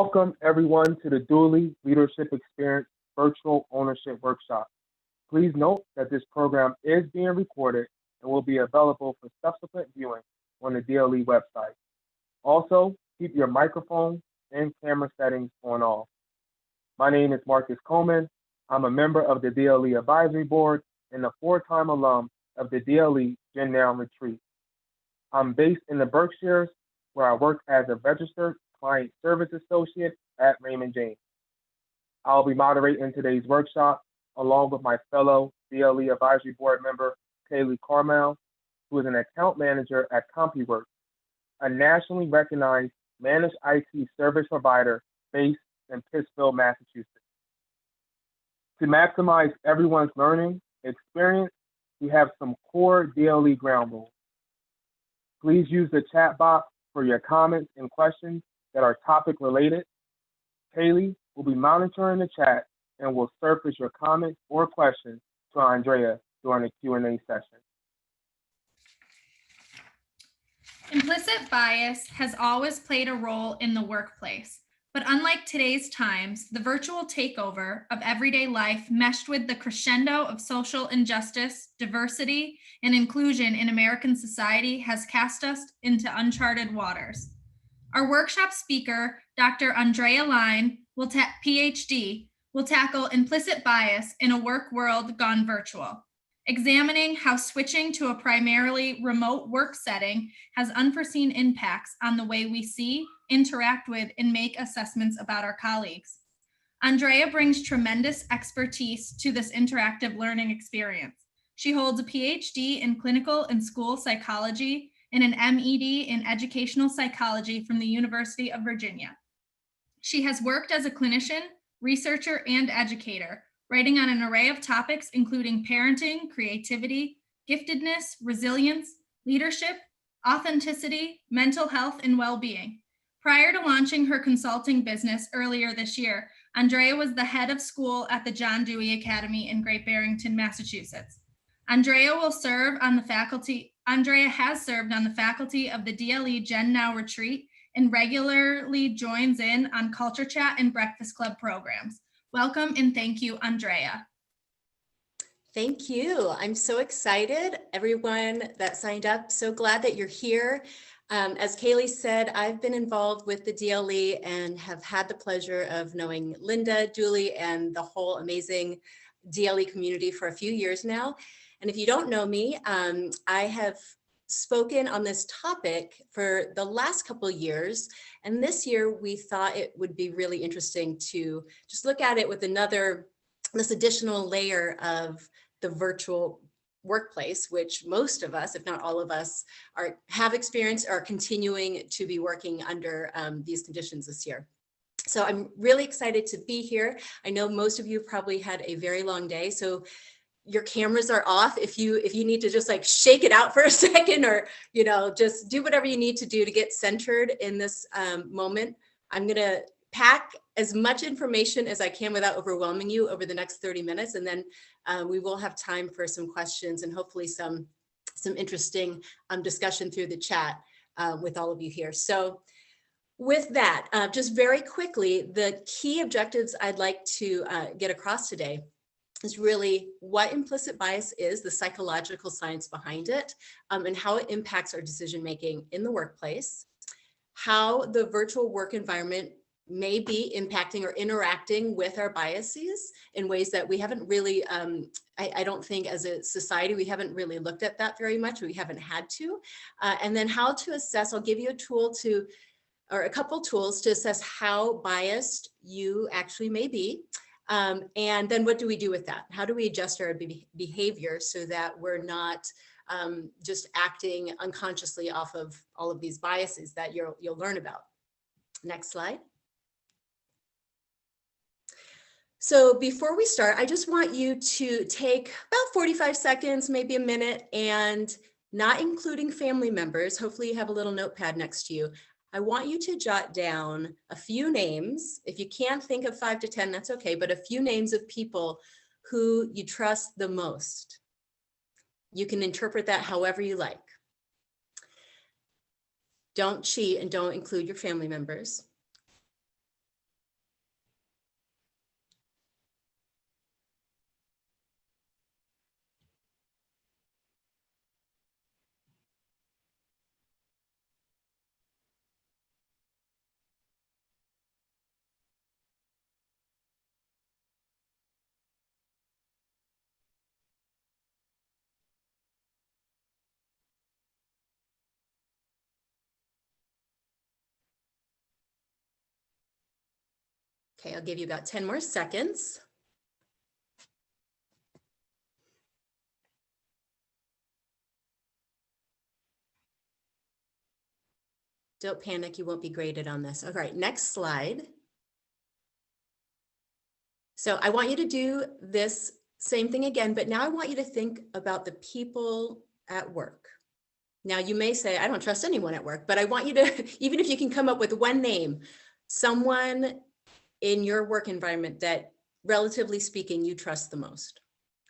Welcome everyone to the Dulye Leadership Experience Virtual Ownership Workshop. Please note that this program is being recorded and will be available for subsequent viewing on the DLE website. Also, keep your microphone and camera settings on off. My name is Marcus Coleman. I'm a member of the DLE Advisory Board and a four-time alum of the DLE Gen Now Retreat. I'm based in the Berkshires, where I work as a registered client service associate at Raymond James. I'll be moderating today's workshop along with my fellow DLE Advisory Board member, Kaylee Carmel, who is an account manager at CompuWorks, a nationally recognized managed IT service provider based in Pittsfield, Massachusetts. To maximize everyone's learning experience, we have some core DLE ground rules. Please use the chat box for your comments and questions that are topic related. Kaylee will be monitoring the chat and will surface your comments or questions to Andrea during the Q&A session. Implicit bias has always played a role in the workplace, but unlike today's times, the virtual takeover of everyday life meshed with the crescendo of social injustice, diversity, and inclusion in American society has cast us into uncharted waters. Our workshop speaker, Dr. Andrea Lein, Ph.D., will tackle implicit bias in a work world gone virtual, examining how switching to a primarily remote work setting has unforeseen impacts on the way we see, interact with, and make assessments about our colleagues. Andrea brings tremendous expertise to this interactive learning experience. She holds a Ph.D. in clinical and school psychology and an M.Ed. in educational psychology from the University of Virginia. She has worked as a clinician, researcher, and educator, writing on an array of topics including parenting, creativity, giftedness, resilience, leadership, authenticity, mental health, and well-being. Prior to launching her consulting business earlier this year, Andrea was the head of school at the John Dewey Academy in Great Barrington, Massachusetts. Andrea has served on the faculty of the DLE Gen Now Retreat and regularly joins in on Culture Chat and Breakfast Club programs. Welcome and thank you, Andrea. Thank you. I'm so excited. Everyone that signed up, so glad that you're here. As Kaylee said, I've been involved with the DLE and have had the pleasure of knowing Linda, Julie, and the whole amazing DLE community for a few years now. And if you don't know me, I have spoken on this topic for the last couple of years. And this year we thought it would be really interesting to just look at it with this additional layer of the virtual workplace, which most of us, if not all of us, have experienced or are continuing to be working under these conditions this year. So I'm really excited to be here. I know most of you probably had a very long day, so your cameras are off. If you need to just like shake it out for a second, or just do whatever you need to do to get centered in this moment. I'm gonna pack as much information as I can without overwhelming you over the next 30 minutes, and then we will have time for some questions and hopefully some interesting discussion through the chat with all of you here. So with that, just very quickly, the key objectives I'd like to get across today is really what implicit bias is, the psychological science behind it, and how it impacts our decision-making in the workplace, how the virtual work environment may be impacting or interacting with our biases in ways that we haven't really, I don't think as a society, we haven't really looked at that very much. We haven't had to. And then how to assess, I'll give you a couple tools to assess how biased you actually may be. And then what do we do with that? How do we adjust our behavior so that we're not just acting unconsciously off of all of these biases that you'll learn about? Next slide. So before we start, I just want you to take about 45 seconds, maybe a minute, and not including family members. Hopefully you have a little notepad next to you. I want you to jot down a few names. If you can't think of 5 to 10, that's okay, but a few names of people who you trust the most. You can interpret that however you like. Don't cheat and don't include your family members. Okay, I'll give you about 10 more seconds. Don't panic, you won't be graded on this. All right, next slide. So I want you to do this same thing again, but now I want you to think about the people at work. Now you may say, I don't trust anyone at work, but I want you to, even if you can come up with one name, someone in your work environment that, relatively speaking, you trust the most.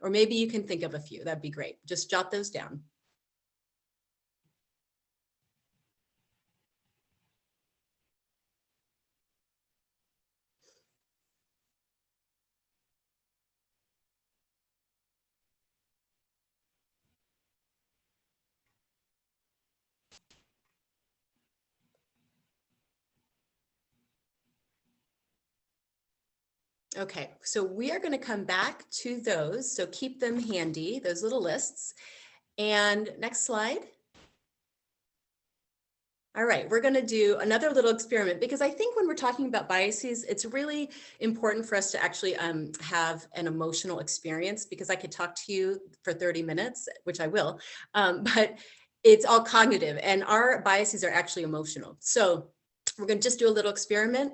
Or maybe you can think of a few, that'd be great. Just jot those down. Okay, so we are going to come back to those. So keep them handy, those little lists. And next slide. All right, we're going to do another little experiment because I think when we're talking about biases, it's really important for us to actually have an emotional experience, because I could talk to you for 30 minutes, which I will, but it's all cognitive and our biases are actually emotional. So we're going to just do a little experiment.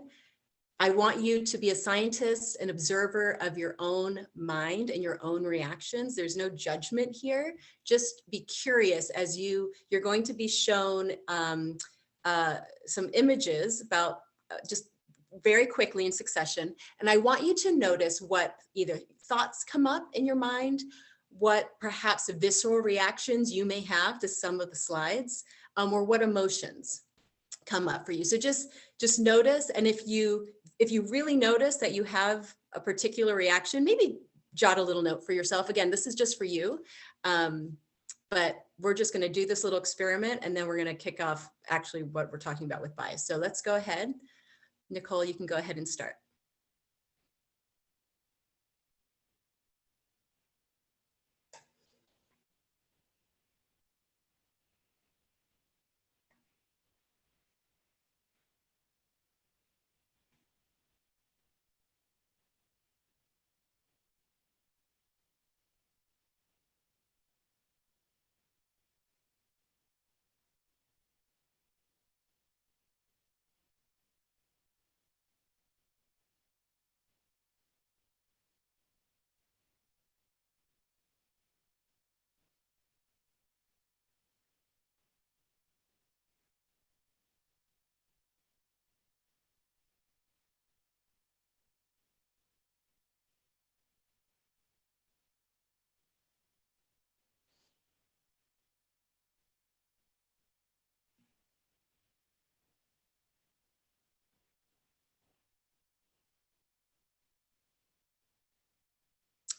I want you to be a scientist, an observer of your own mind and your own reactions. There's no judgment here. Just be curious as you're going to be shown some images about just very quickly in succession. And I want you to notice what either thoughts come up in your mind, what perhaps visceral reactions you may have to some of the slides, or what emotions come up for you. So just notice, and if you really notice that you have a particular reaction, maybe jot a little note for yourself. Again, this is just for you, but we're just going to do this little experiment and then we're going to kick off actually what we're talking about with bias. So let's go ahead. Nicole, you can go ahead and start.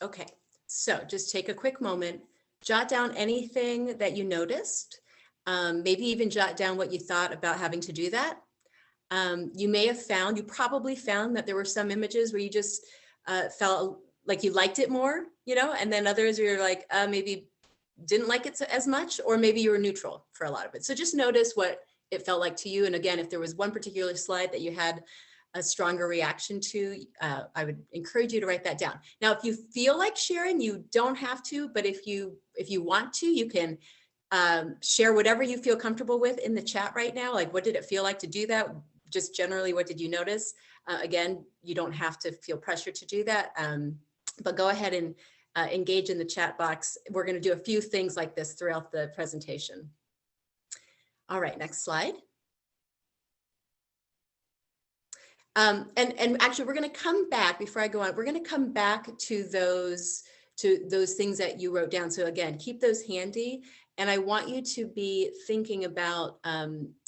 Okay, so just take a quick moment, jot down anything that you noticed, maybe even jot down what you thought about having to do that. You probably found that there were some images where you just felt like you liked it more, and then others where you're like, maybe didn't like it as much, or maybe you were neutral for a lot of it. So just notice what it felt like to you. And again, if there was one particular slide that you had a stronger reaction to, I would encourage you to write that down. Now, if you feel like sharing, you don't have to, but if you want to, you can share whatever you feel comfortable with in the chat right now. Like, what did it feel like to do that? Just generally, what did you notice? Again, you don't have to feel pressure to do that, but go ahead and engage in the chat box. We're going to do a few things like this throughout the presentation. All right, next slide. And actually, we're going to come back before I go on. We're going to come back to those things that you wrote down. So again, keep those handy. And I want you to be thinking about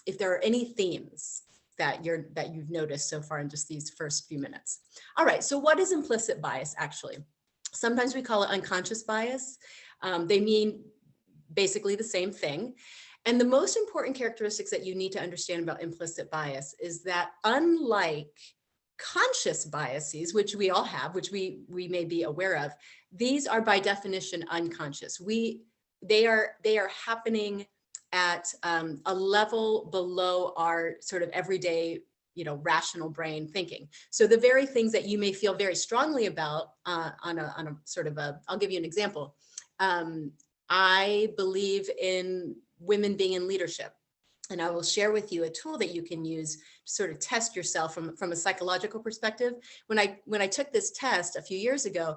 if there are any themes that you've noticed so far in just these first few minutes. All right. So what is implicit bias actually? Sometimes we call it unconscious bias. They mean basically the same thing. And the most important characteristics that you need to understand about implicit bias is that unlike conscious biases, which we all have, which we may be aware of, these are by definition unconscious. They are happening at a level below our sort of everyday, rational brain thinking. So the very things that you may feel very strongly about on a sort of I'll give you an example. I believe in women being in leadership. And I will share with you a tool that you can use to sort of test yourself from a psychological perspective. When I took this test a few years ago,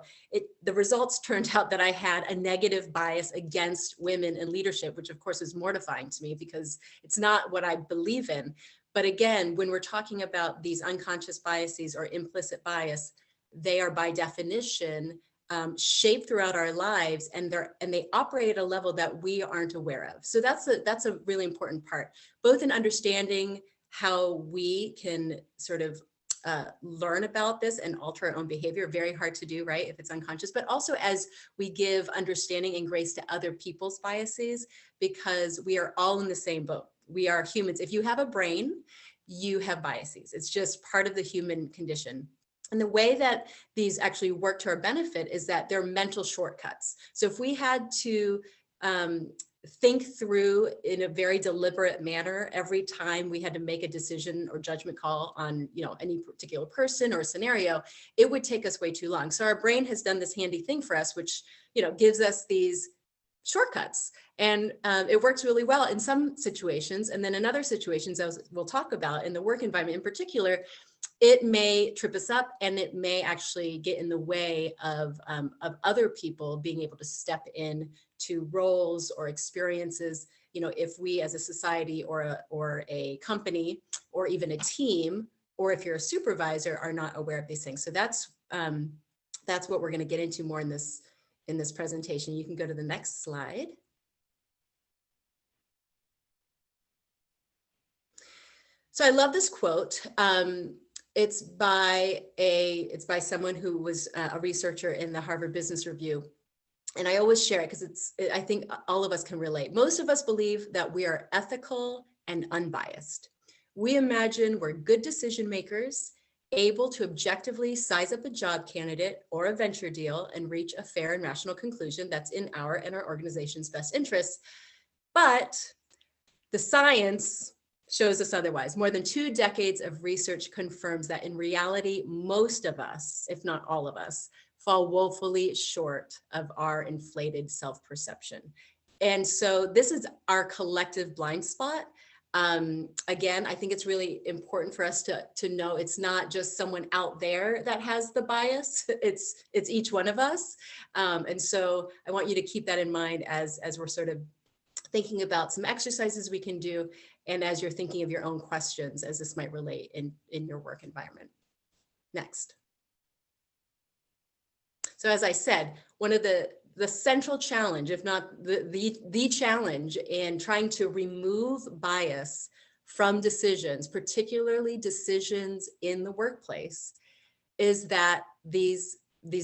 the results turned out that I had a negative bias against women in leadership, which of course is mortifying to me because it's not what I believe in. But again, when we're talking about these unconscious biases or implicit bias, they are by definition shaped throughout our lives, and they operate at a level that we aren't aware of. So that's a really important part, both in understanding how we can sort of learn about this and alter our own behavior. Very hard to do, right, if it's unconscious, but also as we give understanding and grace to other people's biases, because we are all in the same boat. We are humans. If you have a brain, you have biases. It's just part of the human condition. And the way that these actually work to our benefit is that they're mental shortcuts. So if we had to think through in a very deliberate manner every time we had to make a decision or judgment call on any particular person or scenario, it would take us way too long. So our brain has done this handy thing for us, which gives us these shortcuts, and it works really well in some situations. And then in other situations, as we'll talk about in the work environment in particular, it may trip us up, and it may actually get in the way of other people being able to step in to roles or experiences. If we as a society or a company or even a team, or if you're a supervisor, are not aware of these things. So that's what we're going to get into more in this presentation. You can go to the next slide. So I love this quote. It's by someone who was a researcher in the Harvard Business Review. And I always share it because I think all of us can relate. Most of us believe that we are ethical and unbiased. We imagine we're good decision makers, able to objectively size up a job candidate or a venture deal and reach a fair and rational conclusion that's in our and our organization's best interests. But the science shows us otherwise. More than 2 decades of research confirms that in reality, most of us, if not all of us, fall woefully short of our inflated self-perception. And so this is our collective blind spot. Again, I think it's really important for us to know it's not just someone out there that has the bias, it's each one of us. And so I want you to keep that in mind as we're sort of thinking about some exercises we can do, and as you're thinking of your own questions, as this might relate in your work environment. Next. So as I said, one of the central challenge, if not the challenge in trying to remove bias from decisions, particularly decisions in the workplace, is that these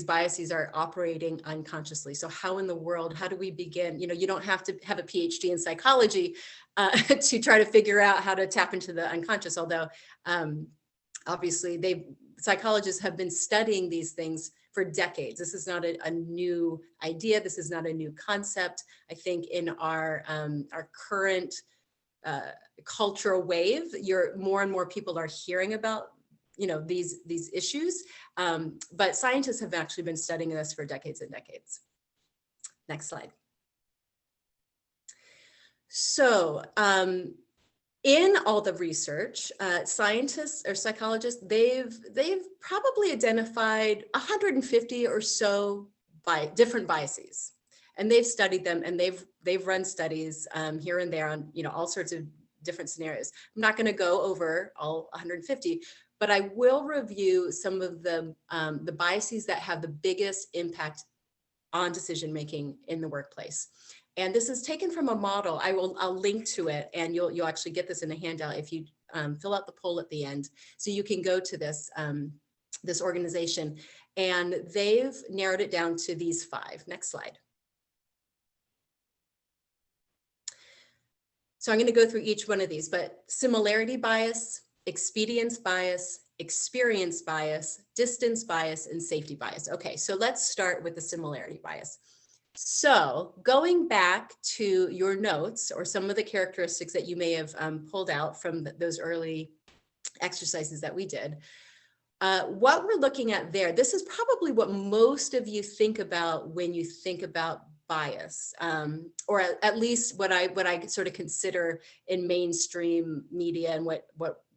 biases are operating unconsciously. So how in the world, how do we begin? You don't have to have a Ph.D. in psychology to try to figure out how to tap into the unconscious, although obviously psychologists have been studying these things for decades. This is not a new idea. This is not a new concept. I think in our current cultural wave, more and more people are hearing about these issues, but scientists have actually been studying this for decades and decades. Next slide. So in all the research, scientists or psychologists, they've probably identified 150 or so different biases, and they've studied them, and they've run studies here and there on all sorts of different scenarios. I'm not going to go over all 150, but I will review some of the biases that have the biggest impact on decision making in the workplace. And this is taken from a model. I'll link to it, and you'll actually get this in a handout if you fill out the poll at the end. So you can go to this this organization, and they've narrowed it down to these 5. Next slide. So I'm going to go through each one of these, but similarity bias, expedience bias, experience bias, distance bias, and safety bias. Okay, so let's start with the similarity bias. So going back to your notes or some of the characteristics that you may have pulled out from those early exercises that we did. What we're looking at there, this is probably what most of you think about when you think about bias, or at least what I sort of consider in mainstream media and what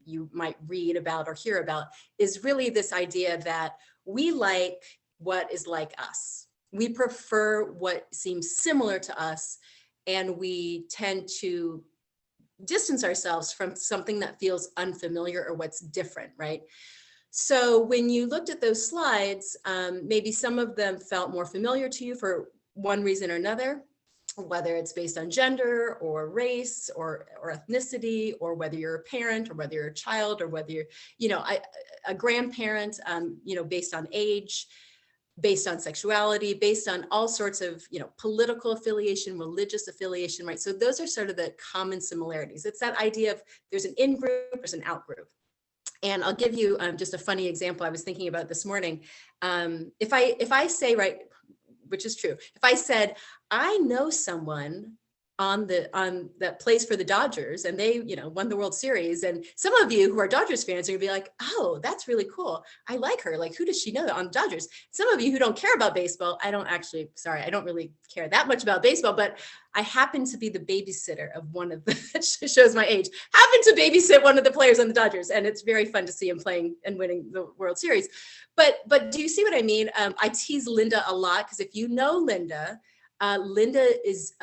you might read about or hear about is really this idea that we like what is like us. We prefer what seems similar to us, and we tend to distance ourselves from something that feels unfamiliar or what's different, right? So when you looked at those slides, maybe some of them felt more familiar to you for one reason or another, whether it's based on gender or race or ethnicity, or whether you're a parent or whether you're a child or whether you're, a grandparent, based on age, based on sexuality, based on all sorts of, political affiliation, religious affiliation, right? So those are sort of the common similarities. It's that idea of there's an in-group, there's an out-group. And I'll give you just a funny example I was thinking about this morning. If I say, right, which is true, if I said, I know someone on that plays for the Dodgers and they, won the World Series, and some of you who are Dodgers fans are gonna be like, oh, that's really cool. I like her. Like, who does she know on the Dodgers? Some of you who don't care about baseball, I don't really care that much about baseball, but I happen to be the babysitter of one of the, shows my age, happen to babysit one of the players on the Dodgers. And it's very fun to see him playing and winning the World Series. But do you see what I mean? I tease Linda a lot, because if you know Linda, Linda is,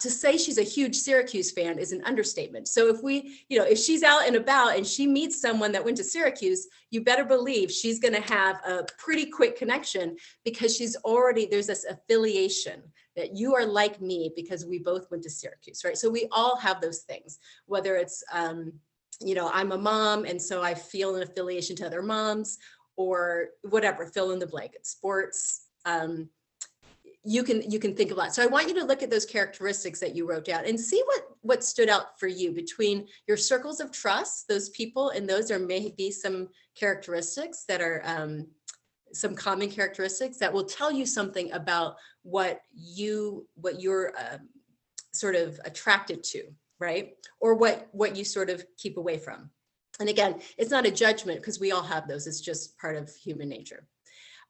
to say she's a huge Syracuse fan is an understatement. So if she's out and about and she meets someone that went to Syracuse, you better believe she's going to have a pretty quick connection, because there's this affiliation that you are like me because we both went to Syracuse, right? So we all have those things, whether it's, I'm a mom, and so I feel an affiliation to other moms, or whatever, fill in the blank, it's sports, you can think of that. So I want you to look at those characteristics that you wrote down and see what stood out for you between your circles of trust, those people, and those there may be some characteristics that are some common characteristics that will tell you something about what you're sort of attracted to, right? Or what you sort of keep away from. And again, it's not a judgment, because we all have those. It's just part of human nature.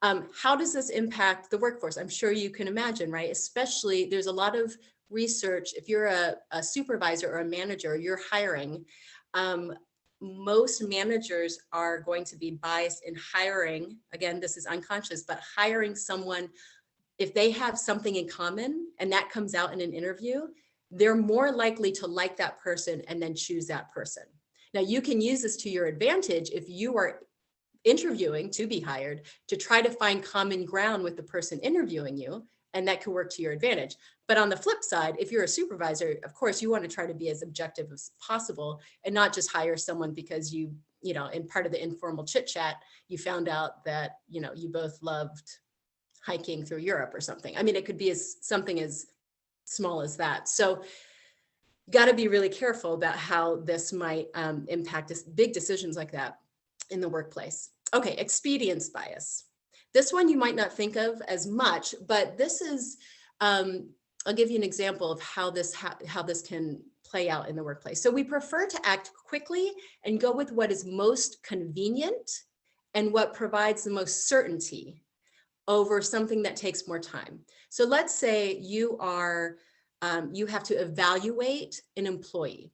How does this impact the workforce? I'm sure you can imagine, right? Especially, there's a lot of research. If you're a supervisor or a manager, you're hiring, most managers are going to be biased in hiring. Again, this is unconscious, but hiring someone, if they have something in common and that comes out in an interview, they're more likely to like that person and then choose that person. Now, you can use this to your advantage if you are interviewing to be hired, to try to find common ground with the person interviewing you, and that can work to your advantage. But on the flip side, if you're a supervisor, of course, you want to try to be as objective as possible and not just hire someone because you in part of the informal chit chat, you found out that, you both loved hiking through Europe or something. I mean, it could be something as small as that. So got to be really careful about how this might impact big decisions like that in the workplace. Okay, expedience bias. This one you might not think of as much, but this is, I'll give you an example of how this can play out in the workplace. So we prefer to act quickly and go with what is most convenient and what provides the most certainty over something that takes more time. So let's say you have to evaluate an employee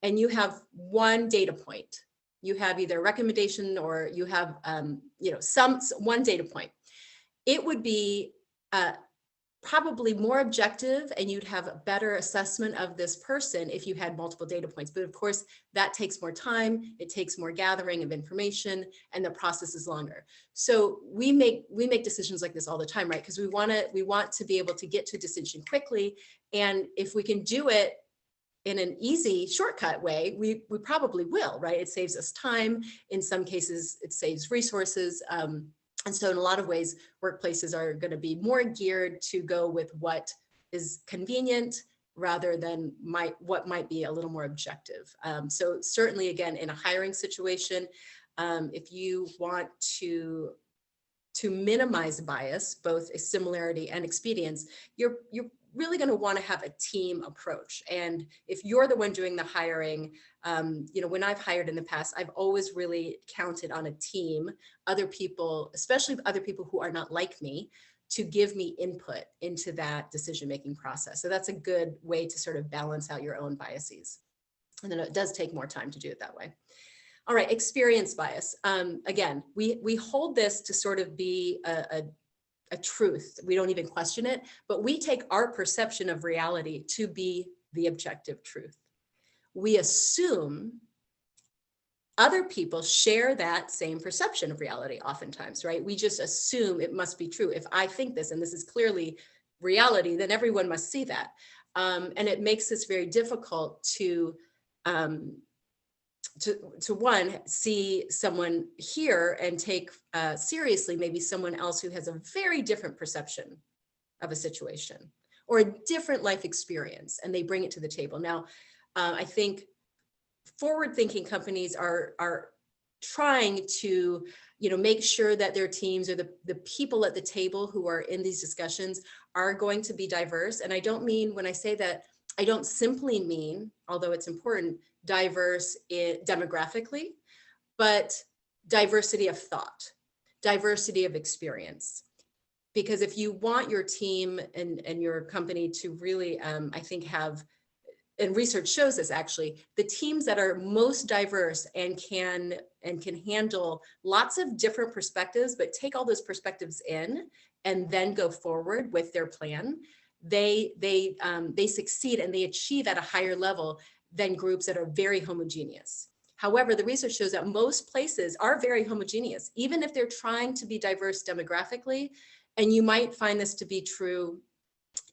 and you have one data point. You have either a recommendation or you have, one data point. It would be probably more objective, and you'd have a better assessment of this person if you had multiple data points. But of course, that takes more time. It takes more gathering of information, and the process is longer. So we make decisions like this all the time, right? Because we want to be able to get to a decision quickly, and if we can do it in an easy shortcut way, we probably will, right? It saves us time. In some cases, it saves resources. And so in a lot of ways, workplaces are going to be more geared to go with what is convenient rather than what might be a little more objective. So certainly, again, in a hiring situation, if you want to minimize bias, both similarity and expedience, you're really going to want to have a team approach. And if you're the one doing the hiring, when I've hired in the past, I've always really counted on a team, other people, especially other people who are not like me, to give me input into that decision-making process. So that's a good way to sort of balance out your own biases. And then it does take more time to do it that way. All right, experience bias. Again, we hold this to sort of be a truth. We don't even question it, but we take our perception of reality to be the objective truth. We assume other people share that same perception of reality oftentimes, right? We just assume it must be true. If I think this, and this is clearly reality, then everyone must see that. And it makes this very difficult to one, see someone here and take seriously maybe someone else who has a very different perception of a situation or a different life experience, and they bring it to the table. Now, I think forward-thinking companies are trying to, make sure that their teams or the people at the table who are in these discussions are going to be diverse. And I don't mean, when I say that, I don't simply mean, although it's important, diverse demographically, but diversity of thought, diversity of experience. Because if you want your team and your company to really, I think, have, and research shows this actually, the teams that are most diverse and can handle lots of different perspectives, but take all those perspectives in and then go forward with their plan, they succeed and they achieve at a higher level than groups that are very homogeneous. However, the research shows that most places are very homogeneous, even if they're trying to be diverse demographically. And you might find this to be true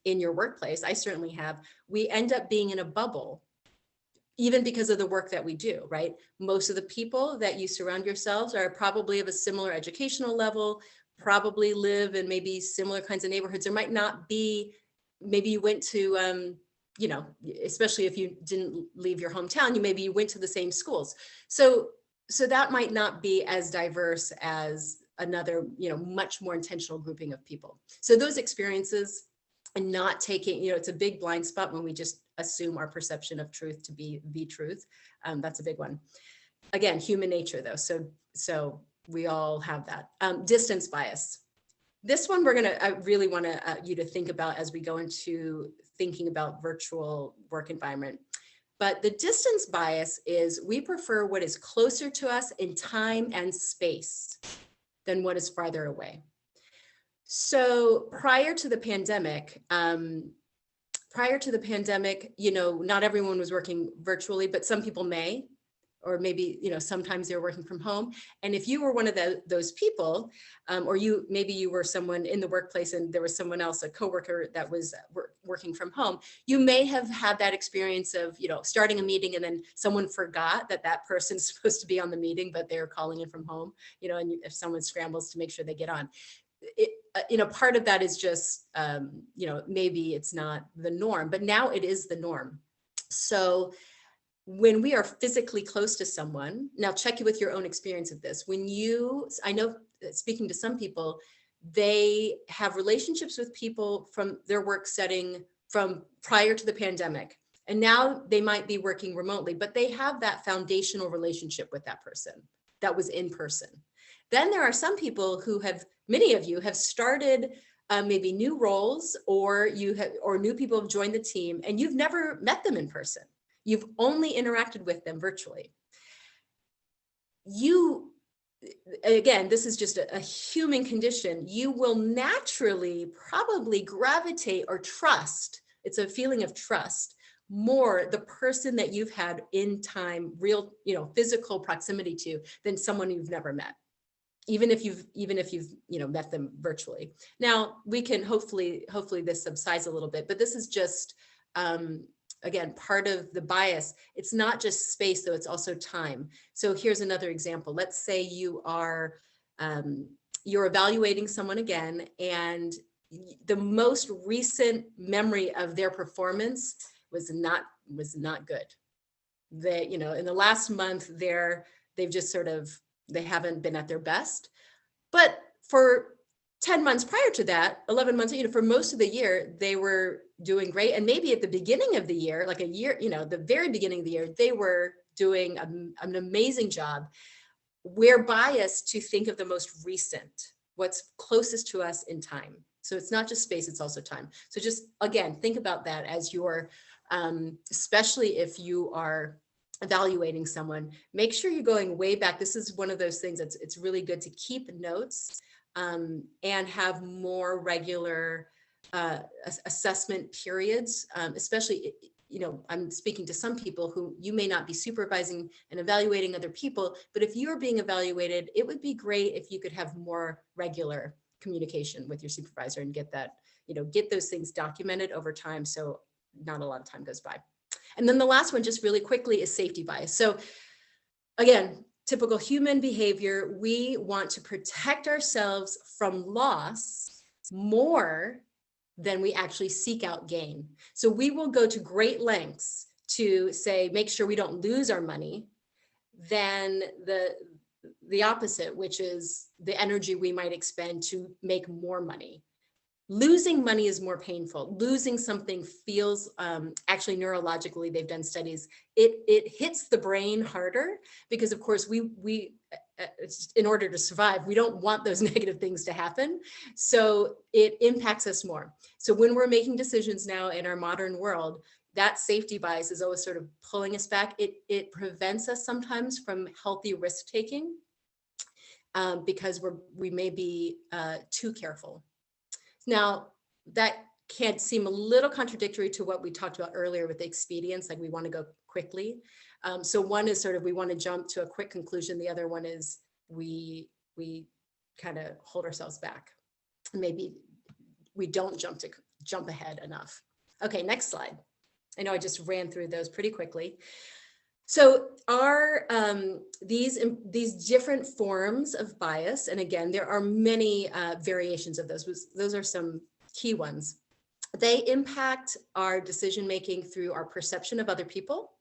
in your workplace. I certainly have. We end up being in a bubble, even because of the work that we do, right? Most of the people that you surround yourselves are probably of a similar educational level, probably live in maybe similar kinds of neighborhoods. There might not be, maybe you went to, especially if you didn't leave your hometown, maybe you went to the same schools. So that might not be as diverse as another, much more intentional grouping of people. So those experiences, and not taking, it's a big blind spot when we just assume our perception of truth to be the truth. That's a big one. Again, human nature though. So we all have that. Distance bias. This one I really want you to think about as we go into thinking about virtual work environment. But the distance bias is we prefer what is closer to us in time and space than what is farther away. So prior to the pandemic, not everyone was working virtually, but some people may, or maybe, sometimes they're working from home. And if you were one of those people, or maybe you were someone in the workplace and there was someone else, a coworker that was working from home, you may have had that experience of, starting a meeting and then someone forgot that person's supposed to be on the meeting, but they're calling in from home, and if someone scrambles to make sure they get on. Part of that is just, maybe it's not the norm, but now it is the norm. So when we are physically close to someone, now check with your own experience of this. I know, speaking to some people, they have relationships with people from their work setting from prior to the pandemic. And now they might be working remotely, but they have that foundational relationship with that person that was in person. Then there are some people many of you have started maybe new roles, or new people have joined the team and you've never met them in person. You've only interacted with them virtually. Again, this is just a human condition. You will naturally probably gravitate or trust. It's a feeling of trust more the person that you've had in time, real, physical proximity to, than someone you've never met. Even if you've met them virtually. Now we can hopefully this subsides a little bit, but this is just again part of the bias. It's not just space though; it's also time. So here's another example. Let's say you are you're evaluating someone again, and the most recent memory of their performance was not good. In the last month, they've just sort of. They haven't been at their best, but for 10 months prior to that, 11 months, for most of the year, they were doing great. And maybe at the beginning of the year, like a year, the very beginning of the year, they were doing an amazing job. We're biased to think of the most recent, what's closest to us in time. So it's not just space, it's also time. So just, again, think about that as you're, especially if you are evaluating someone, make sure you're going way back. This is one of those things that's, it's really good to keep notes and have more regular assessment periods, especially, I'm speaking to some people who you may not be supervising and evaluating other people, but if you're being evaluated, it would be great if you could have more regular communication with your supervisor and get that, get those things documented over time so not a lot of time goes by. And then the last one, just really quickly, is safety bias. So again, typical human behavior, we want to protect ourselves from loss more than we actually seek out gain. So we will go to great lengths to say, make sure we don't lose our money, than the opposite, which is the energy we might expend to make more money. Losing money is more painful. Losing something feels, actually neurologically, they've done studies, it hits the brain harder because of course we in order to survive, we don't want those negative things to happen. So it impacts us more. So when we're making decisions now in our modern world, that safety bias is always sort of pulling us back. It prevents us sometimes from healthy risk taking because we may be too careful. Now, that can seem a little contradictory to what we talked about earlier with the expedience, like we want to go quickly. So one is sort of, we want to jump to a quick conclusion. The other one is we kind of hold ourselves back. Maybe we don't jump ahead enough. Okay, next slide. I know I just ran through those pretty quickly. So are these different forms of bias, and again, there are many variations of those. Those are some key ones. They impact our decision-making through our perception of other people,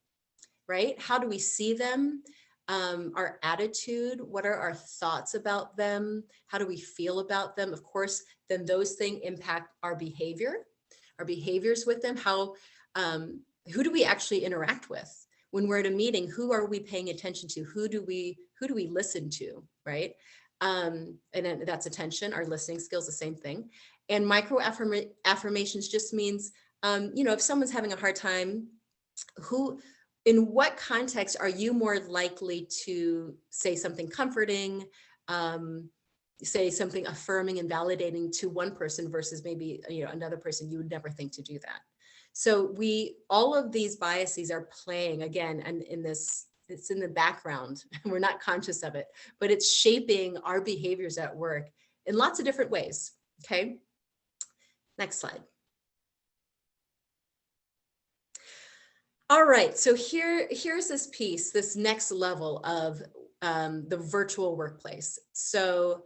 right? How do we see them? Our attitude, what are our thoughts about them? How do we feel about them? Of course, then those things impact our behaviors with them. Who do we actually interact with? When we're at a meeting, who are we paying attention to? Who do we listen to, right? And then that's attention, our listening skills, the same thing. And micro affirmations just means, if someone's having a hard time, in what context are you more likely to say something comforting, say something affirming and validating to one person versus maybe another person you would never think to do that. So all of these biases are playing again, and it's in the background. We're not conscious of it, but it's shaping our behaviors at work in lots of different ways. Okay, next slide. All right, so here's this piece, this next level of the virtual workplace. So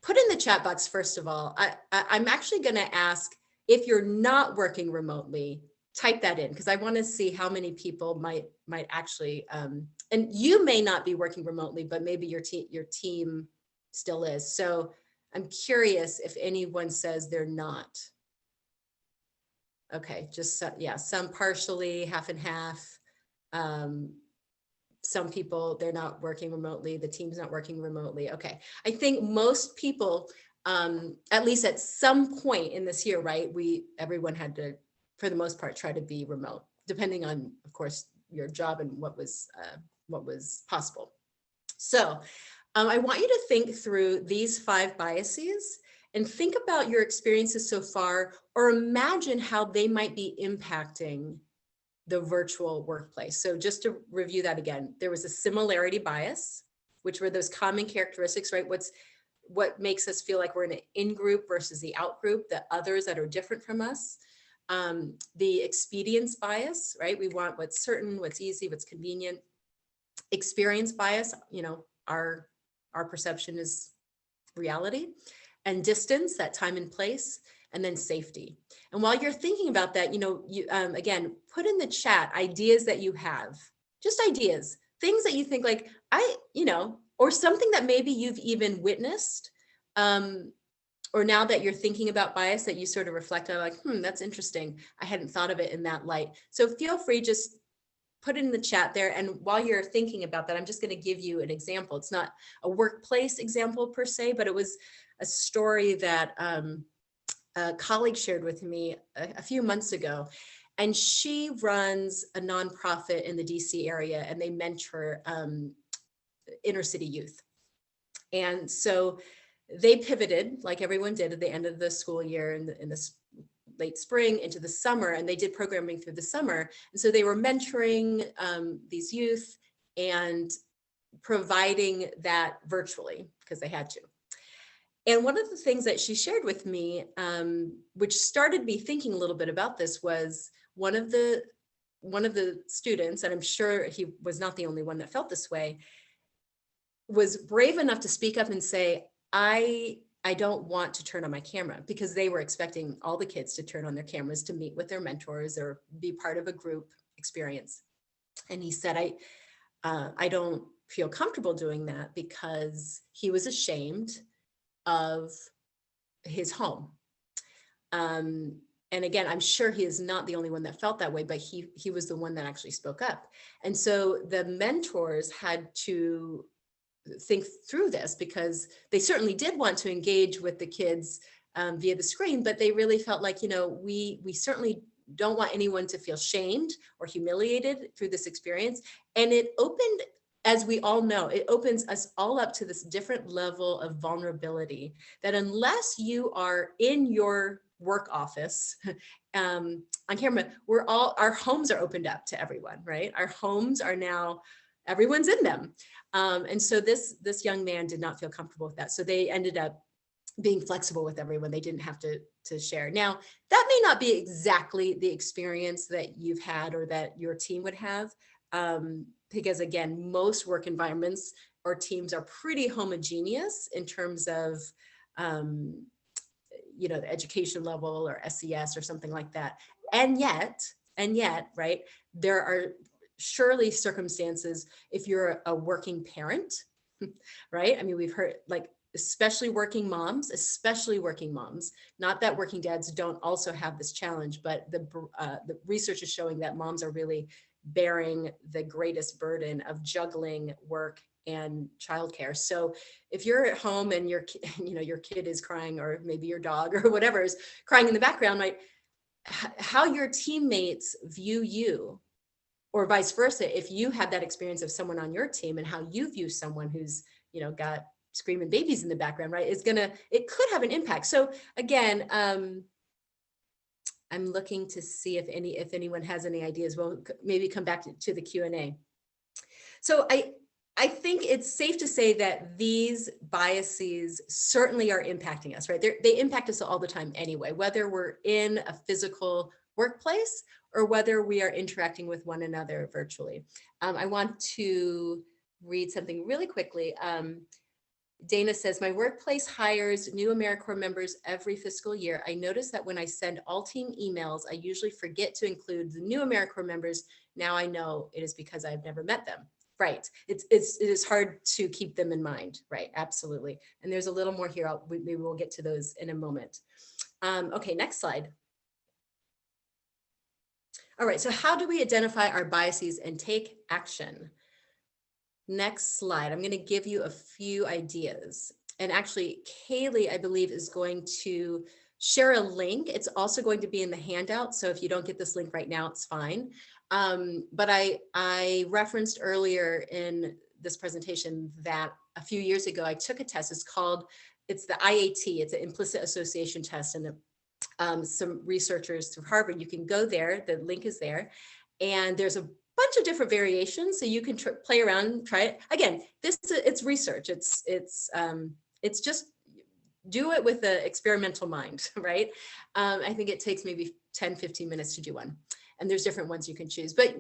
put in the chat box, first of all, I'm actually going to ask, if you're not working remotely, type that in, because I want to see how many people might actually, and you may not be working remotely, but maybe your team still is. So I'm curious if anyone says they're not. Okay, just yeah, some partially, half and half. Some people, they're not working remotely, the team's not working remotely. Okay, I think most people, at least at some point in this year, right, everyone had to, for the most part, try to be remote, depending on, of course, your job and what was possible. So I want you to think through these 5 biases and think about your experiences so far, or imagine how they might be impacting the virtual workplace. So just to review that again, there was a similarity bias, which were those common characteristics, right? What makes us feel like we're in an in-group versus the out-group, the others that are different from us. The expedience bias, right? We want what's certain, what's easy, what's convenient. Experience bias, our perception is reality. And distance, that time and place, and then safety. And while you're thinking about that, again, put in the chat ideas that you have, just ideas, things that you think like, or something that maybe you've even witnessed or now that you're thinking about bias, that you sort of reflect on like, that's interesting. I hadn't thought of it in that light. So feel free, just put it in the chat there. And while you're thinking about that, I'm just going to give you an example. It's not a workplace example per se, but it was a story that a colleague shared with me a few months ago. And she runs a nonprofit in the DC area, and they mentor inner city youth. And so they pivoted, like everyone did at the end of the school year in this late spring into the summer, and they did programming through the summer. And so they were mentoring these youth and providing that virtually because they had to. And one of the things that she shared with me, which started me thinking a little bit about this, was one of the students, and I'm sure he was not the only one that felt this way, was brave enough to speak up and say, I don't want to turn on my camera, because they were expecting all the kids to turn on their cameras to meet with their mentors or be part of a group experience. And he said, I don't feel comfortable doing that, because he was ashamed of his home. And again, I'm sure he is not the only one that felt that way, but he was the one that actually spoke up. And so the mentors had to think through this, because they certainly did want to engage with the kids via the screen, but they really felt like, we certainly don't want anyone to feel shamed or humiliated through this experience. And it opened, as we all know, it opens us all up to this different level of vulnerability, that unless you are in your work office on camera, our homes are opened up to everyone, right? Our homes are now, everyone's in them. And so this young man did not feel comfortable with that. So they ended up being flexible with everyone. They didn't have to share. Now, that may not be exactly the experience that you've had or that your team would have, because again, most work environments or teams are pretty homogeneous in terms of, the education level or SES or something like that. And yet, right, there are surely circumstances if you're a working parent, right? I mean, we've heard, like, especially working moms, not that working dads don't also have this challenge, but the research is showing that moms are really bearing the greatest burden of juggling work and childcare. So if you're at home and your kid is crying, or maybe your dog or whatever is crying in the background, right? How your teammates view you, or vice versa, if you had that experience of someone on your team and how you view someone who's, got screaming babies in the background, right? It could have an impact. So again, I'm looking to see if anyone has any ideas. We'll maybe come back to the Q&A. So I think it's safe to say that these biases certainly are impacting us, right? They impact us all the time anyway, whether we're in a physical workplace or whether we are interacting with one another virtually. I want to read something really quickly. Dana says, my workplace hires new AmeriCorps members every fiscal year. I notice that when I send all team emails, I usually forget to include the new AmeriCorps members. Now I know it is because I've never met them. Right. It is hard to keep them in mind. Right. Absolutely. And there's a little more here. Maybe we'll get to those in a moment. Okay, next slide. All right. So how do we identify our biases and take action? Next slide. I'm going to give you a few ideas. And actually, Kaylee, I believe, is going to share a link. It's also going to be in the handout. So if you don't get this link right now, it's fine. But I referenced earlier in this presentation that a few years ago, I took a test. It's the IAT. It's an implicit association test. And some researchers through Harvard, you can go there. The link is there. And there's a bunch of different variations. So you can play around, try it. Again, it's research. It's just do it with an experimental mind, right? I think it takes maybe 10, 15 minutes to do one. And there's different ones you can choose. But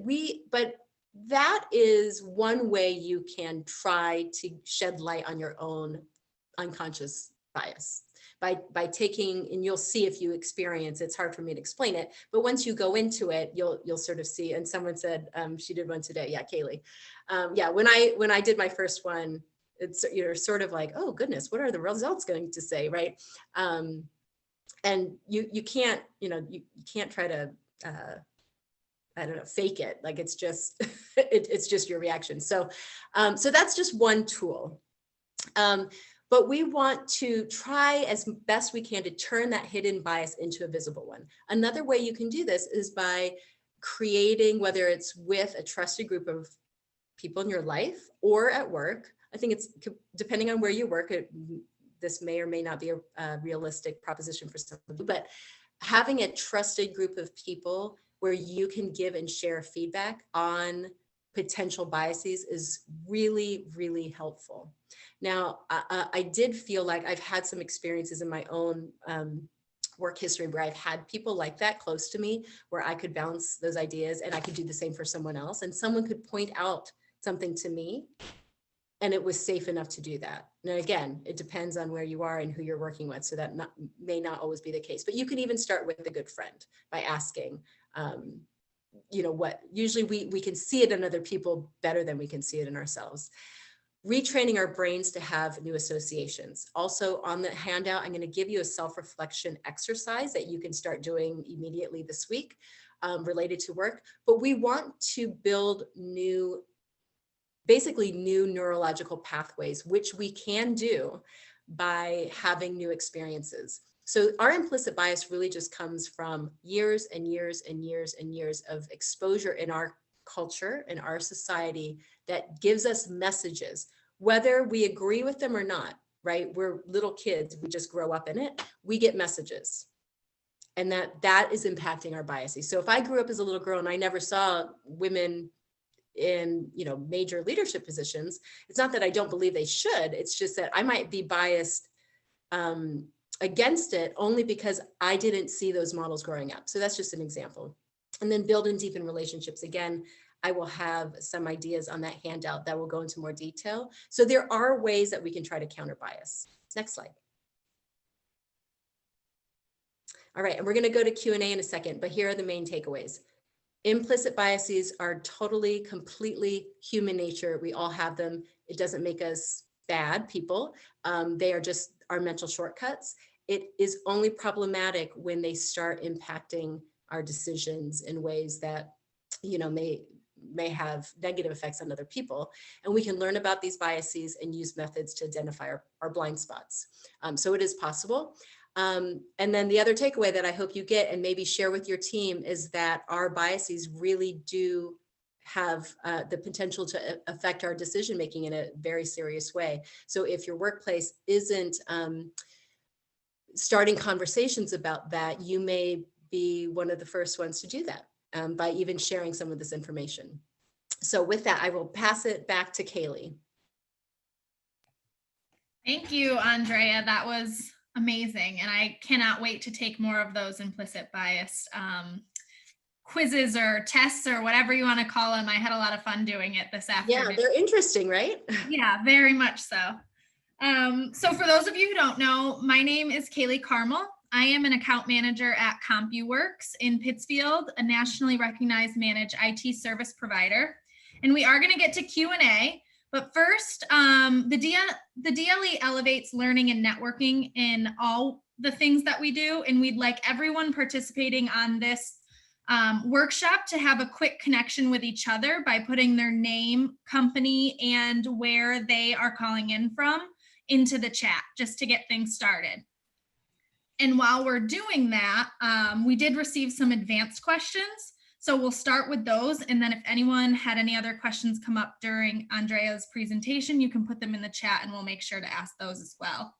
that is one way you can try to shed light on your own unconscious bias by taking, and you'll see if you experience, it's hard for me to explain it, but once you go into it, you'll sort of see. And someone said she did one today. Yeah, Kaylee. Yeah, when I did my first one, it's, you're sort of like, oh goodness, what are the results going to say, right? And you can't, you can't try to, I don't know, fake it. Like it's just, it's just your reaction. So, so that's just one tool. But we want to try as best we can to turn that hidden bias into a visible one. Another way you can do this is by creating, whether it's with a trusted group of people in your life or at work. I think it's depending on where you work, this may or may not be a realistic proposition for some of you, but having a trusted group of people where you can give and share feedback on potential biases is really, really helpful. Now, I did feel like I've had some experiences in my own work history where I've had people like that close to me, where I could bounce those ideas and I could do the same for someone else. And someone could point out something to me and it was safe enough to do that. Now, again, it depends on where you are and who you're working with. So that may not always be the case, but you can even start with a good friend by asking, what usually we can see it in other people better than we can see it in ourselves. Retraining our brains to have new associations. Also on the handout, I'm going to give you a self-reflection exercise that you can start doing immediately this week related to work. But we want to build basically new neurological pathways, which we can do by having new experiences. So our implicit bias really just comes from years and years and years and years of exposure in our culture, in our society, that gives us messages, whether we agree with them or not, right? We're little kids, we just grow up in it. We get messages. And that is impacting our biases. So if I grew up as a little girl and I never saw women in major leadership positions, it's not that I don't believe they should, it's just that I might be biased against it only because I didn't see those models growing up. So that's just an example. And then build and deepen relationships. Again, I will have some ideas on that handout that will go into more detail. So there are ways that we can try to counter bias. Next slide. All right, and we're going to go to Q&A in a second, but here are the main takeaways. Implicit biases are totally, completely human nature. We all have them. It doesn't make us bad people. They are just our mental shortcuts. It is only problematic when they start impacting our decisions in ways that, may have negative effects on other people. And we can learn about these biases and use methods to identify our blind spots. So it is possible. And then the other takeaway that I hope you get and maybe share with your team is that our biases really do have the potential to affect our decision-making in a very serious way. So if your workplace isn't starting conversations about that, you may be one of the first ones to do that by even sharing some of this information. So with that, I will pass it back to Kaylee. Thank you, Andrea. That was amazing. And I cannot wait to take more of those implicit bias quizzes or tests or whatever you want to call them. I had a lot of fun doing it this afternoon. Yeah, they're interesting, right? Yeah, very much so. So for those of you who don't know, my name is Kaylee Carmel. I am an account manager at CompuWorks in Pittsfield, a nationally recognized managed IT service provider. And we are going to get to Q&A. But first, the DLE elevates learning and networking in all the things that we do. And we'd like everyone participating on this workshop to have a quick connection with each other by putting their name, company, and where they are calling in from into the chat, just to get things started. And while we're doing that, we did receive some advanced questions. So we'll start with those. And then if anyone had any other questions come up during Andrea's presentation, you can put them in the chat and we'll make sure to ask those as well.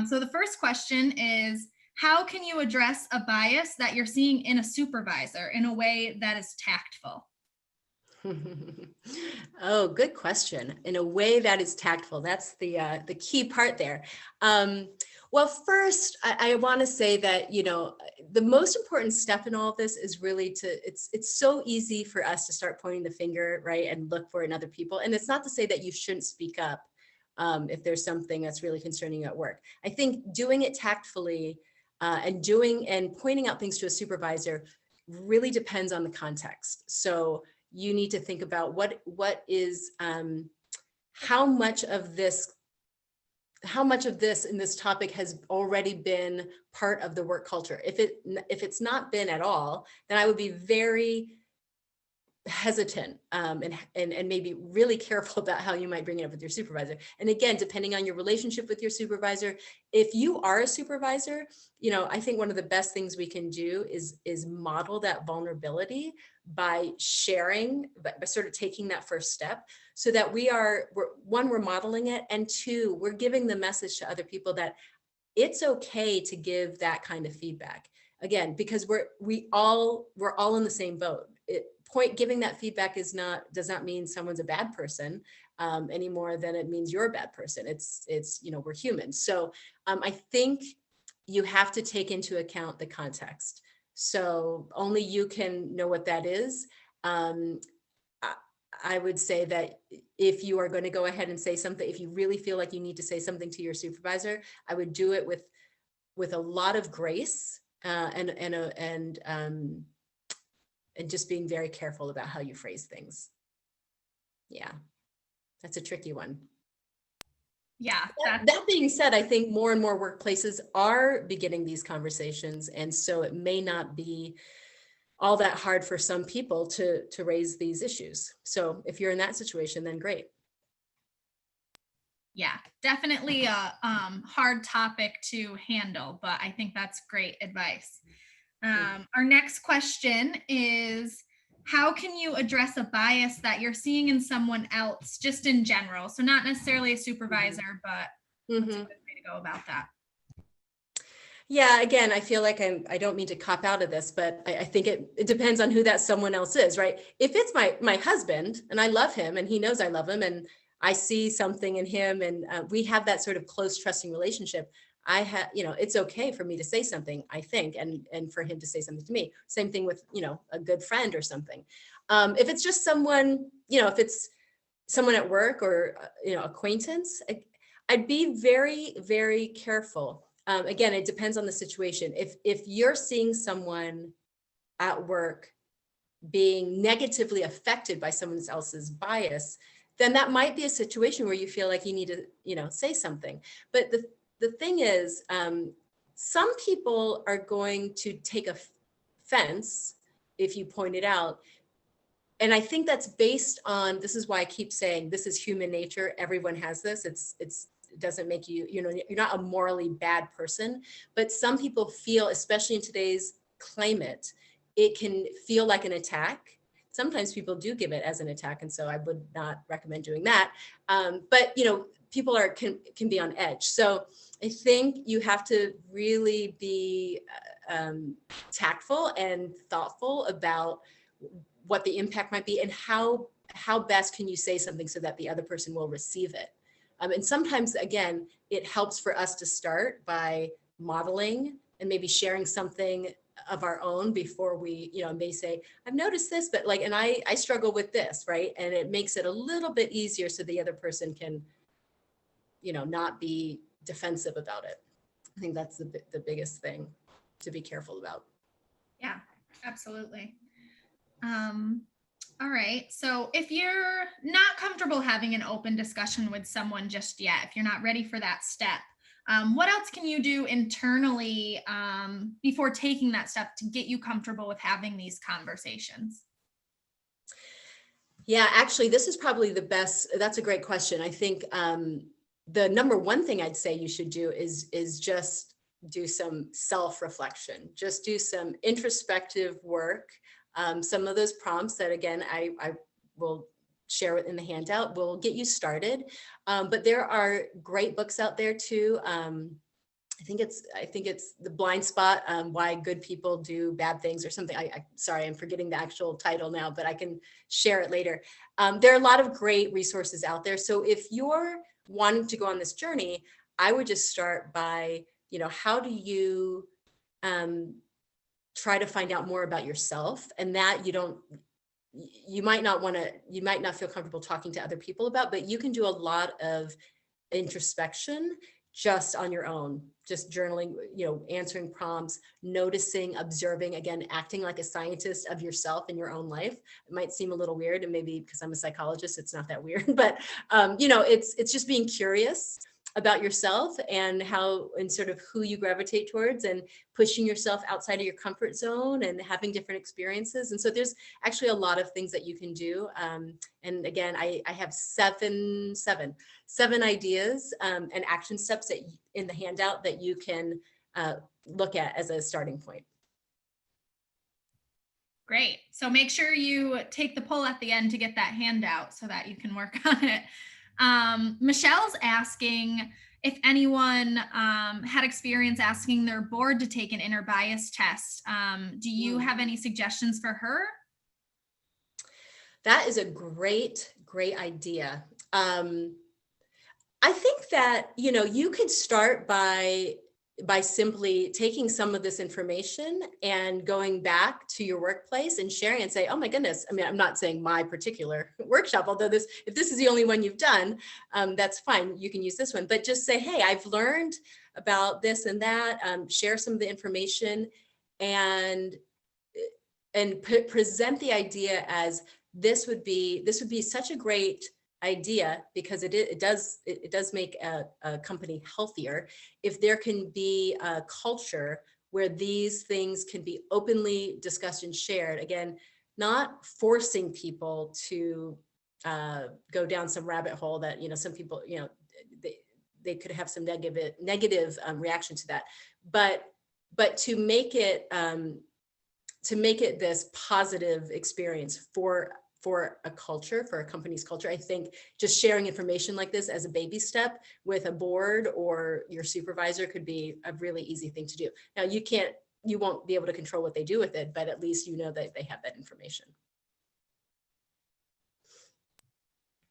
So the first question is, how can you address a bias that you're seeing in a supervisor in a way that is tactful? Oh, good question. In a way that is tactful. That's the key part there. Well, first, I want to say that, the most important step in all of this is really it's so easy for us to start pointing the finger, right, and look for it in other people. And it's not to say that you shouldn't speak up if there's something that's really concerning you at work. I think doing it tactfully and pointing out things to a supervisor really depends on the context. So you need to think about what is how much of this in this topic has already been part of the work culture. If it's not been at all, then I would be very hesitant and maybe really careful about how you might bring it up with your supervisor. And again, depending on your relationship with your supervisor, if you are a supervisor, I think one of the best things we can do is model that vulnerability by sharing, by sort of taking that first step, so that we're modeling it, and two, we're giving the message to other people that it's okay to give that kind of feedback. Again, because we're all in the same boat. Giving that feedback does not mean someone's a bad person any more than it means you're a bad person. It's we're humans. So I think you have to take into account the context. So only you can know what that is. I would say that if you are going to go ahead and say something, if you really feel like you need to say something to your supervisor, I would do it with a lot of grace and just being very careful about how you phrase things. Yeah, that's a tricky one. Yeah. That being said, I think more and more workplaces are beginning these conversations. And so it may not be all that hard for some people to raise these issues. So if you're in that situation, then great. Yeah, definitely a hard topic to handle, but I think that's great advice. Our next question is, how can you address a bias that you're seeing in someone else, just in general? So not necessarily a supervisor, but what's a good way to go about that? Yeah, again, I feel like I don't mean to cop out of this, but I think it depends on who that someone else is, right? If it's my husband and I love him and he knows I love him and I see something in him and we have that sort of close, trusting relationship, it's okay for me to say something, I think, and for him to say something to me. Same thing with, a good friend or something. If it's just someone, if it's someone at work or, acquaintance, I'd be very, very careful. Again, it depends on the situation. If you're seeing someone at work being negatively affected by someone else's bias, then that might be a situation where you feel like you need to, say something. But the thing is, some people are going to take offense if you point it out. And I think that's based on, this is why I keep saying this is human nature. Everyone has this. It doesn't make you, you're not a morally bad person, but some people feel, especially in today's climate, it can feel like an attack. Sometimes people do give it as an attack. And so I would not recommend doing that. But, people can be on edge. So I think you have to really be tactful and thoughtful about what the impact might be and how best can you say something so that the other person will receive it. And sometimes, again, it helps for us to start by modeling and maybe sharing something of our own before we, may say, I've noticed this, but and I struggle with this, right? And it makes it a little bit easier so the other person can, not be defensive about it. I think that's the biggest thing to be careful about. Yeah, absolutely. All right. So if you're not comfortable having an open discussion with someone just yet, if you're not ready for that step, what else can you do internally before taking that step to get you comfortable with having these conversations? Yeah, actually, this is probably the best. That's a great question. I think the number one thing I'd say you should do is just do some self-reflection, just do some introspective work. Some of those prompts that, again, I will share it in the handout will get you started. But there are great books out there too. I think it's The Blind Spot, Why Good People Do Bad Things or something. Sorry, I'm forgetting the actual title now, but I can share it later. There are a lot of great resources out there. So if you're wanting to go on this journey, I would just start by, how do you try to find out more about yourself, and that you might not feel comfortable talking to other people about, but you can do a lot of introspection just on your own, just journaling, answering prompts, noticing, observing, again, acting like a scientist of yourself in your own life. It might seem a little weird, and maybe because I'm a psychologist, it's not that weird, but it's just being curious about yourself and sort of who you gravitate towards, and pushing yourself outside of your comfort zone and having different experiences. And so there's actually a lot of things that you can do. And again, I have seven ideas and action steps in the handout that you can look at as a starting point. Great. So make sure you take the poll at the end to get that handout so that you can work on it. Michelle's asking if anyone had experience asking their board to take an inner bias test. Do you have any suggestions for her? That is a great idea. I think that, you could start by simply taking some of this information and going back to your workplace and sharing and say, oh my goodness, I mean, I'm not saying my particular workshop, although if this is the only one you've done, that's fine. You can use this one, but just say, hey, I've learned about this and that, share some of the information and present the idea as this would be such a great idea, because it does make a company healthier if there can be a culture where these things can be openly discussed and shared. Again, not forcing people to go down some rabbit hole that some people they could have some negative reaction to that, but to make it this positive experience for a culture, for a company's culture. I think just sharing information like this as a baby step with a board or your supervisor could be a really easy thing to do. Now, you won't be able to control what they do with it, but at least you know that they have that information.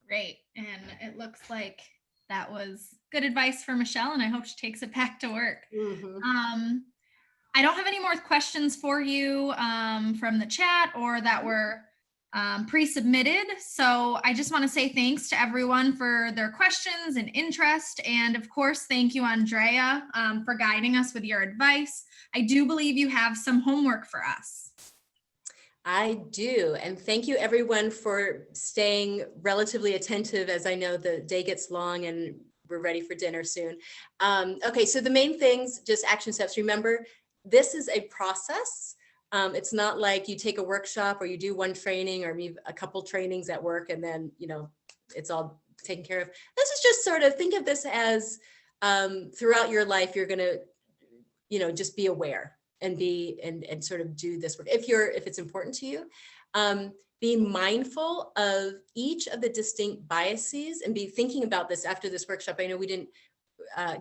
Great. And it looks like that was good advice for Michelle, and I hope she takes it back to work. Mm-hmm. I don't have any more questions for you from the chat or that were pre-submitted. So I just want to say thanks to everyone for their questions and interest. And of course, thank you, Andrea, for guiding us with your advice. I do believe you have some homework for us. I do. And thank you everyone for staying relatively attentive, as I know the day gets long and we're ready for dinner soon. Okay, so the main things, just action steps. Remember, this is a process. It's not like you take a workshop or you do one training or maybe a couple trainings at work and then, it's all taken care of. This is just sort of, think of this as throughout your life, you're going to, just be aware and and sort of do this work. If it's important to you, be mindful of each of the distinct biases and be thinking about this after this workshop. I know we didn't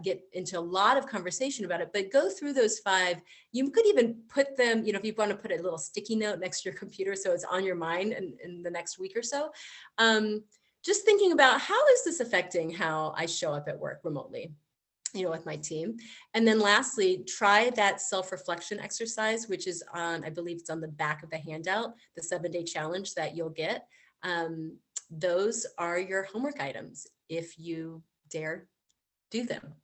get into a lot of conversation about it, but go through those 5. You could even put them, if you want to put a little sticky note next to your computer so it's on your mind in the next week or so. Just thinking about, how is this affecting how I show up at work remotely, with my team. And then lastly, try that self-reflection exercise, which is I believe it's on the back of the handout, the 7-day challenge that you'll get. Those are your homework items if you dare do them.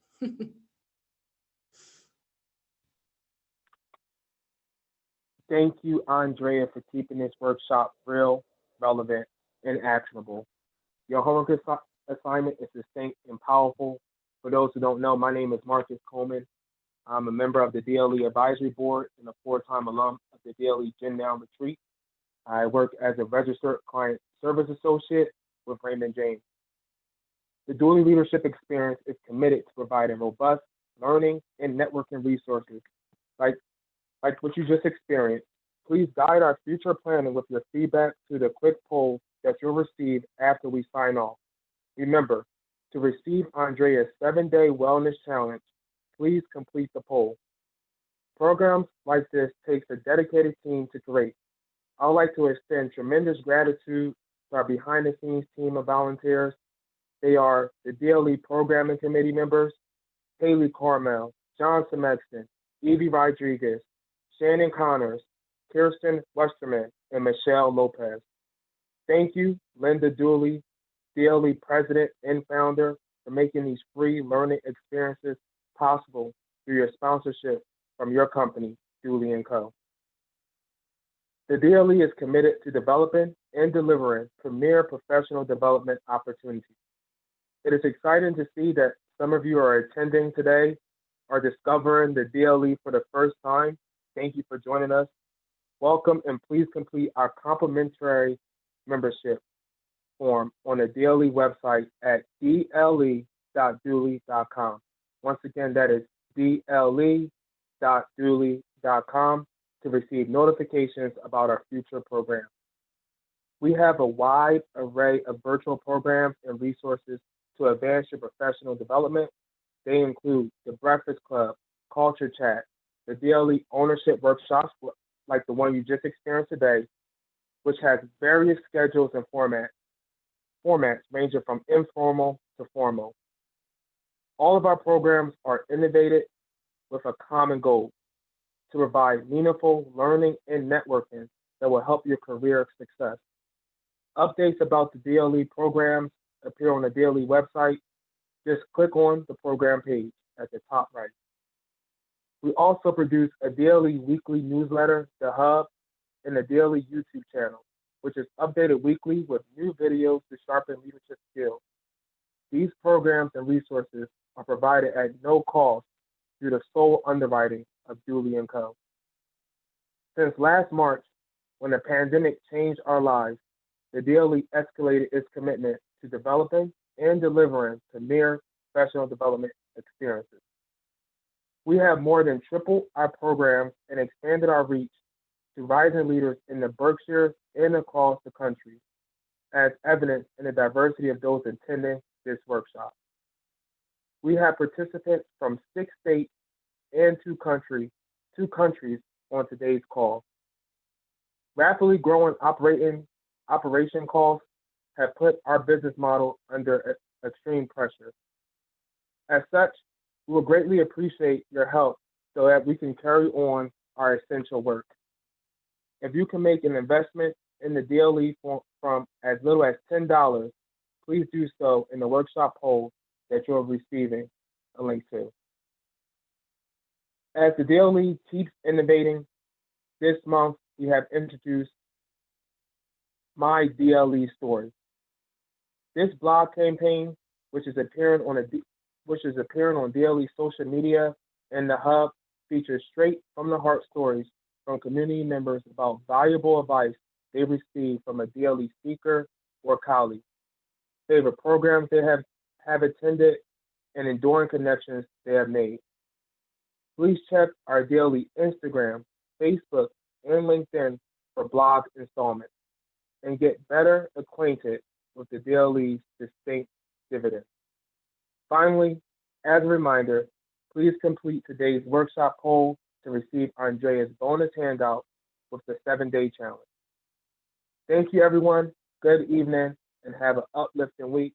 Thank you, Andrea, for keeping this workshop real, relevant, and actionable. Your homework assignment is succinct and powerful. For those who don't know, my name is Marcus Coleman. I'm a member of the DLE Advisory Board and a 4-time alum of the DLE Gen Now Retreat. I work as a registered client service associate with Raymond James. The Dulye Leadership Experience is committed to providing robust learning and networking resources like what you just experienced. Please guide our future planning with your feedback to the quick poll that you'll receive after we sign off. Remember, to receive Andrea's 7-day wellness challenge, please complete the poll. Programs like this takes a dedicated team to create. I would like to extend tremendous gratitude to our behind-the-scenes team of volunteers. They are the DLE Programming Committee members, Haley Carmel, John Semexton, Evie Rodriguez, Shannon Connors, Kirsten Westerman, and Michelle Lopez. Thank you, Linda Dulye, DLE President and Founder, for making these free learning experiences possible through your sponsorship from your company, Dulye & Co. The DLE is committed to developing and delivering premier professional development opportunities. It is exciting to see that some of you are attending today or discovering the DLE for the first time. Thank you for joining us. Welcome, and please complete our complimentary membership form on the DLE website at dle.dulye.com. Once again, that is dle.dulye.com to receive notifications about our future programs. We have a wide array of virtual programs and resources to advance your professional development. They include the Breakfast Club, Culture Chat, the DLE Ownership Workshops, like the one you just experienced today, which has various schedules and formats ranging from informal to formal. All of our programs are innovated with a common goal: to provide meaningful learning and networking that will help your career success. Updates about the DLE programs appear on the DLE website. Just click on the program page at the top right. We also produce a DLE weekly newsletter, The Hub, and the DLE YouTube channel, which is updated weekly with new videos to sharpen leadership skills. These programs and resources are provided at no cost through the sole underwriting of Dulye & Co. Since last March, when the pandemic changed our lives, the DLE escalated its commitment to developing and delivering premier professional development experiences. We have more than tripled our programs and expanded our reach to rising leaders in the Berkshires and across the country, as evidenced in the diversity of those attending this workshop. We have participants from 6 states and two countries on today's call. Rapidly growing operation costs have put our business model under extreme pressure. As such, we will greatly appreciate your help so that we can carry on our essential work. If you can make an investment in the DLE from as little as $10, please do so in the workshop poll that you're receiving a link to. As the DLE keeps innovating, this month we have introduced My DLE Story. This blog campaign, which is appearing on DLE social media and the Hub, features straight from the heart stories from community members about valuable advice they received from a DLE speaker or colleague, favorite programs they have attended, and enduring connections they have made. Please check our DLE Instagram, Facebook, and LinkedIn for blog installments and get better acquainted with the DLE's distinct dividends. Finally, as a reminder, please complete today's workshop poll to receive Andrea's bonus handout with the 7-day challenge. Thank you, everyone. Good evening, and have an uplifting week.